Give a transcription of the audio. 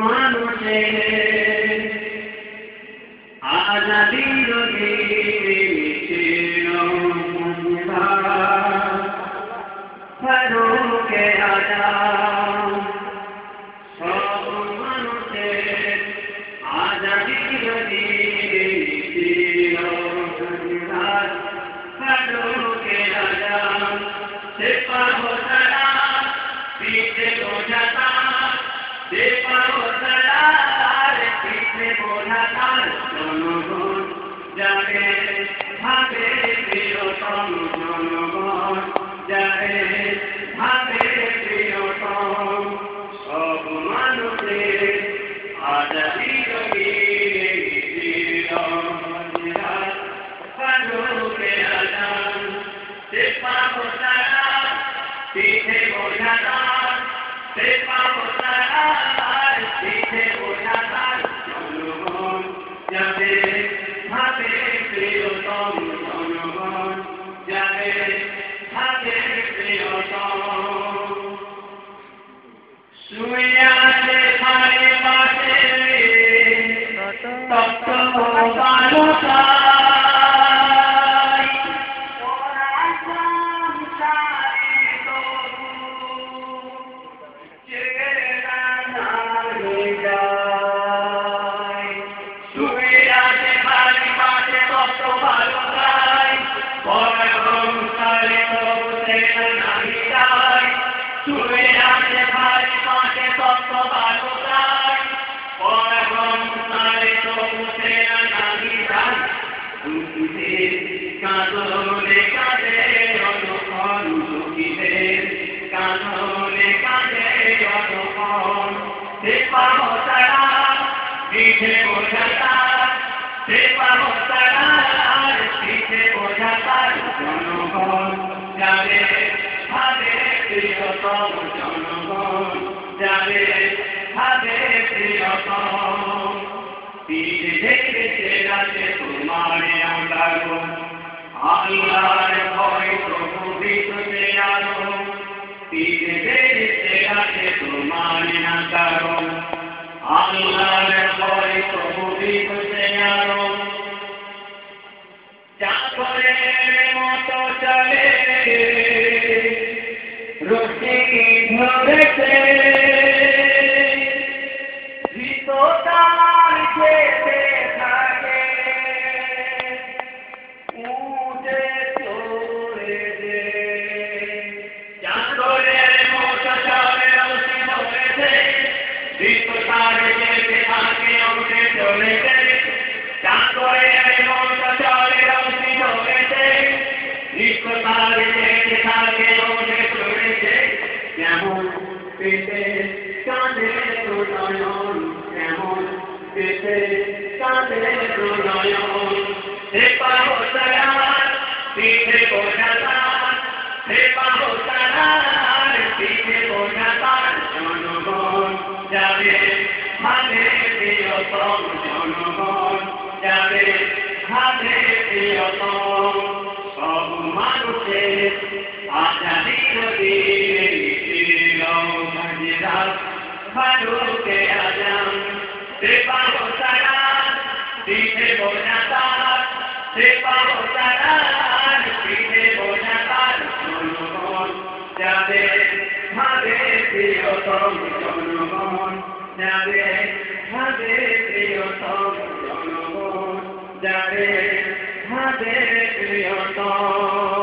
মানুষের আজাদির ছিল ফারুকে আজম সব মানুষের আজাদির ছিল ফারুকে আজম সে পাহতারা পিছে বোঝাতা সে পাহতারার পিছে বোঝাতার জনগণ যারে ভাবে প্রিয়তম জনগণ যারে ভাবে প্রিয়তম সব মানুষের আজাদির ছিল ফারুকে আজম সে পাহতারা পিছে বোঝাতার সে পাহতারার পিছে বোঝাতার জনগণ যাবে ভাবে প্রিয়তম জনগণ যাবে ভাবে প্রিয়তম শুয়ে আছে ভাই পাশে তপ্ত বালকা কাঁদলে কাঁদে অনুপন দুঃখীদের কাঁদলে কাঁদে অনুপন সে পাহতারা পিঠে বোঝাতার সে পাহতারার পিঠে বোঝাতার জনগণ যাবে ভাবে প্রিয়তম জনগণ যাবে ভাবে প্রিয়তম পিঠে দেখেছে রাতে তোমার আঙ্গারো আল্লাহর ভয় প্রভু বিশুতে আলো পিঠে দেখেছে রাতে তোমার আঙ্গারো আল্লাহর ভয় প্রভু বিশুতে আলো চাকরের মতো চলে রশি ধরেছে ভিতরটার যেতে থাকে উঠে চলে যে চাকরের মতো চলে রশি ধরেছে ভিতরটার যেতে থাকে উঠে চলেছে চাকরের মতো চলে রশি ধরেছে ভিতরটার যেতে থাকে উঠে চলেছে কেমন পেটে কাঁদে নয়ন কেমন পেটে কাঁদে নয়ন সে পাহতারার পিঠে বোঝাতার সে পাহতারার পিঠে বোঝাতার জনগণ যাবে ভাবে প্রিয়তম জনগণ যাবে ভাবে প্রিয়তম সব মানুষের আজাদির ছিল ফারুকে আজম সে পাহতারার পিঠে বোঝাতার সে পাহতারার পিঠে বোঝাতার জনগণ যাবে ভাবে প্রিয়তম জনগণ যাবে ভাবে প্রিয়তম জনগণ যাবে ভাবে প্রিয়তম